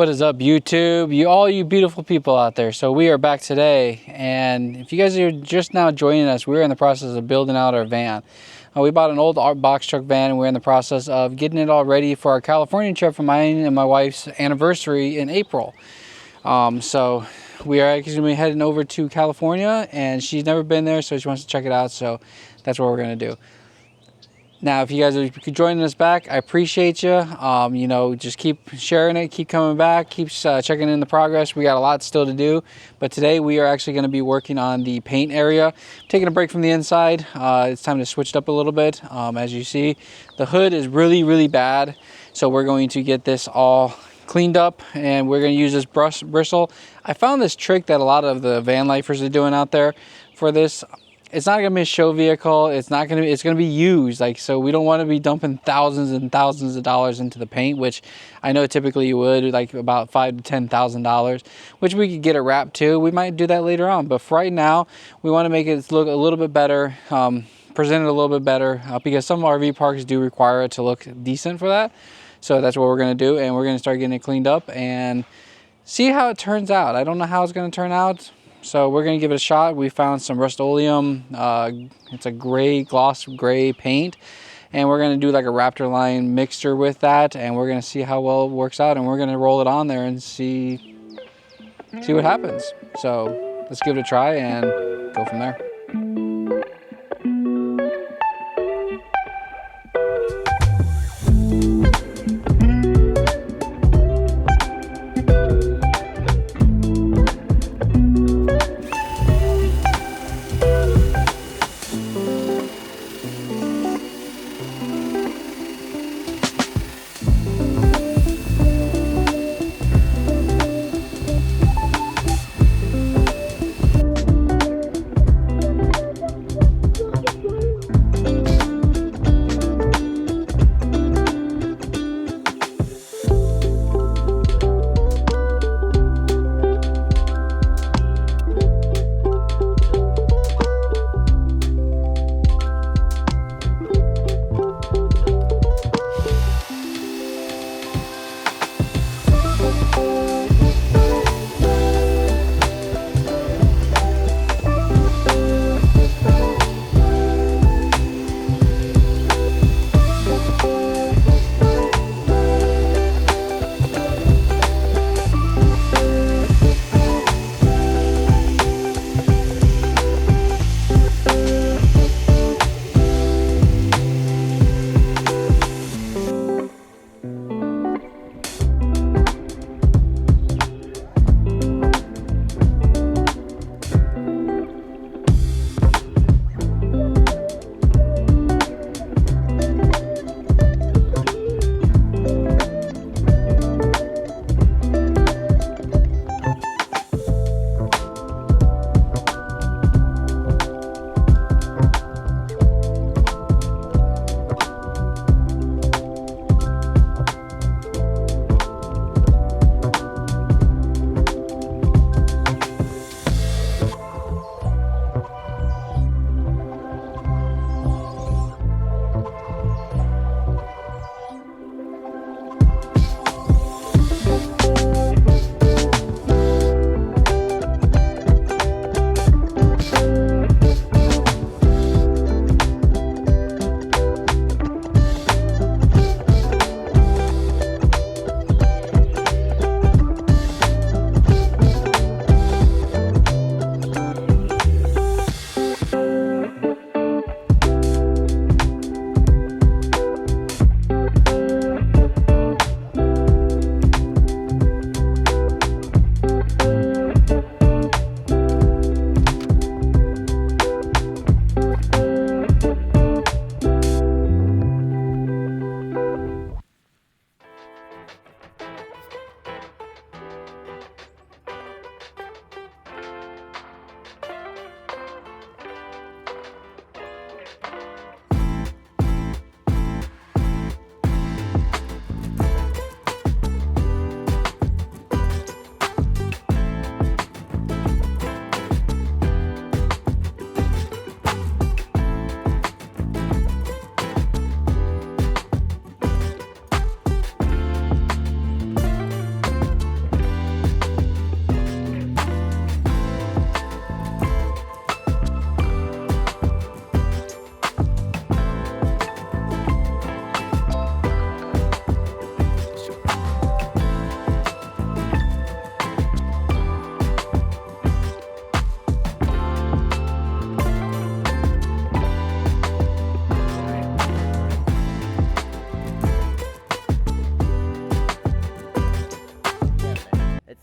What is up, YouTube? All you beautiful people out there. So we are back today, and if you guys are just now joining us, we're in the process of building out our van. We bought an old box truck van, and we're in the process of getting it all ready for our California trip for mine and my wife's anniversary in April. So we are actually going to be heading over to California, and she's never been there, so she wants to check it out. So that's what we're going to do. Now, if you guys are joining us back, I appreciate you. You know, just keep sharing it, keep coming back, keep checking in the progress. We got a lot still to do, but today we are actually going to be working on the paint area. Taking a break from the inside. It's time to switch it up a little bit. As you see, the hood is really bad, so we're going to get this all cleaned up, and we're going to use this bristle. I found this trick that a lot of the van lifers are doing out there for this. It's not going to be a show vehicle. It's going to be used. Like, so we don't want to be dumping thousands and thousands of dollars into the paint, which I know typically you would, like about $5,000 to $10,000, which we could get it wrapped too. We might do that later on, but for right now, we want to make it look a little bit better, present it a little bit better, because some RV parks do require it to look decent for that. So that's what we're going to do, and we're going to start getting it cleaned up and see how it turns out. I don't know how it's going to turn out. So we're going to give it a shot. We found some Rust-Oleum. It's a gray, gloss gray paint. And we're going to do like a Raptor line mixture with that. And we're going to see how well it works out. And we're going to roll it on there and see what happens. So let's give it a try and go from there.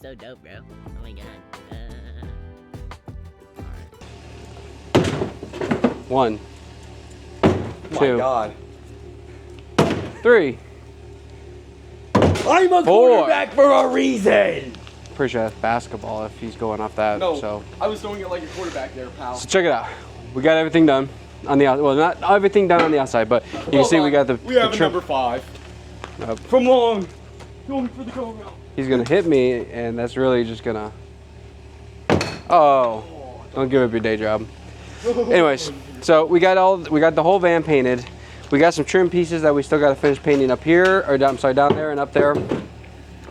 so dope, bro. Oh my god. 1, Oh 2, my god. 3. I'm a quarterback for a reason! Pretty sure that's basketball if he's going off that. No, So I was throwing it like a quarterback there, pal. So check it out. We got everything done on the outside. Well, not everything done on the outside, but you can see we got the. We have the a number 5. From long. Going for the go route. He's gonna hit me, and that's really just gonna. Oh, don't give up your day job. Anyways, so we got the whole van painted. We got some trim pieces that we still got to finish painting up here, or I'm sorry, down there and up there.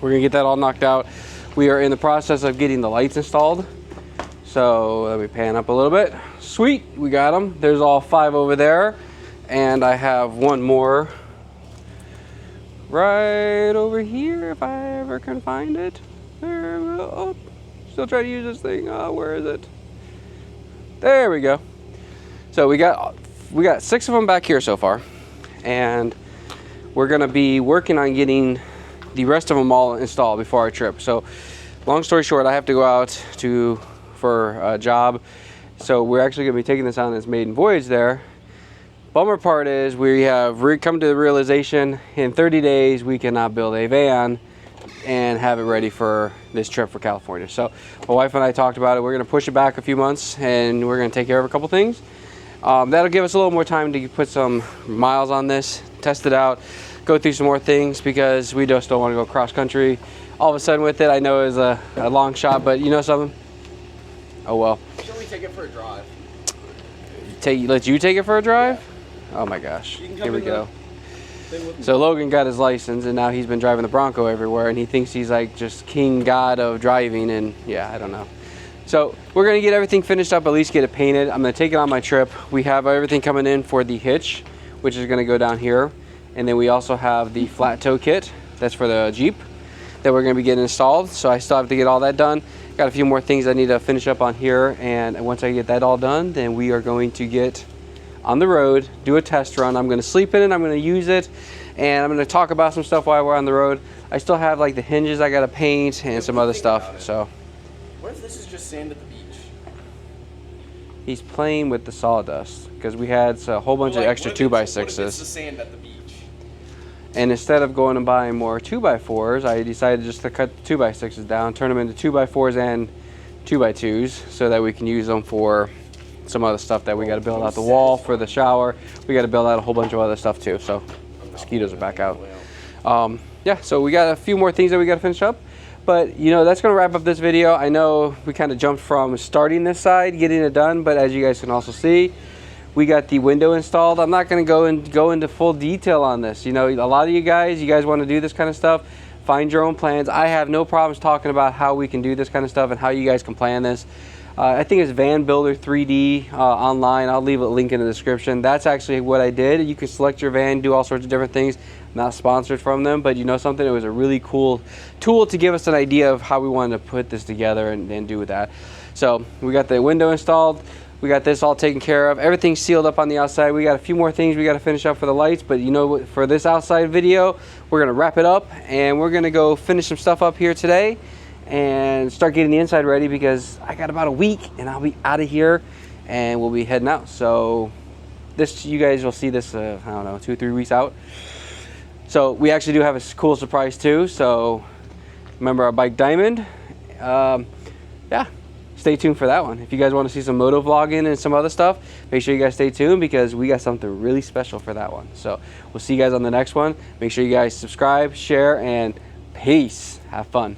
We're gonna get that all knocked out. We are in the process of getting the lights installed. So let me pan up a little bit. Sweet, we got them. There's all 5 over there. And I have one more right over here if I ever can find it. There we go. Oh, still trying to use this thing. Oh, where is it? There we go. So we got 6 of them back here so far. And we're gonna be working on getting the rest of them all installed before our trip. So long story short, I have to go out for a job. So we're actually gonna be taking this on this maiden voyage there. Bummer part is we have come to the realization in 30 days we cannot build a van and have it ready for this trip for California. So my wife and I talked about it. We're gonna push it back a few months and we're gonna take care of a couple things. That'll give us a little more time to put some miles on this, test it out, go through some more things because we just don't want to go cross country all of a sudden with it. I know it's a long shot, but you know something? Oh well. Should we take it for a drive? Let you take it for a drive? Yeah. Oh my gosh. Here we go. So Logan got his license and now he's been driving the Bronco everywhere and he thinks he's like just king god of driving and yeah, I don't know. So we're gonna get everything finished up, at least get it painted. I'm gonna take it on my trip. We have everything coming in for the hitch, which is gonna go down here. And then we also have the flat toe kit, that's for the Jeep, that we're gonna be getting installed. So I still have to get all that done. Got a few more things I need to finish up on here. And once I get that all done, then we are going to get on the road, do a test run. I'm gonna sleep in it, I'm gonna use it, and I'm gonna talk about some stuff while we're on the road. I still have like the hinges I gotta paint and some other stuff, so. What if this is just sand at the beach? He's playing with the sawdust because we had a whole bunch of extra 2x6s. What if it's the sand at the beach? And instead of going and buying more 2x4s, I decided just to cut the 2x6s down, turn them into 2x4s and 2x2s so that we can use them for some other stuff that we got to build out the wall for the shower. We got to build out a whole bunch of other stuff too. So mosquitoes are back out. Yeah, so we got a few more things that we got to finish up. But you know, that's gonna wrap up this video. I know we kind of jumped from starting this side, getting it done, but as you guys can also see, we got the window installed. I'm not gonna go into full detail on this. You know, a lot of you guys want to do this kind of stuff. Find your own plans. I have no problems talking about how we can do this kind of stuff and how you guys can plan this. I think it's Van Builder 3D online. I'll leave a link in the description. That's actually what I did. You can select your van, do all sorts of different things. Not sponsored from them, but you know something? It was a really cool tool to give us an idea of how we wanted to put this together and do with that. So we got the window installed. We got this all taken care of. Everything's sealed up on the outside. We got a few more things we got to finish up for the lights, but you know what? For this outside video, we're going to wrap it up and we're going to go finish some stuff up here today and start getting the inside ready because I got about a week and I'll be out of here and we'll be heading out. So this, you guys will see this, I don't know, 2 or 3 weeks out. So we actually do have a cool surprise too. So remember our bike diamond. Yeah, stay tuned for that one. If you guys want to see some moto vlogging and some other stuff, make sure you guys stay tuned because we got something really special for that one. So we'll see you guys on the next one. Make sure you guys subscribe, share, and peace. Have fun.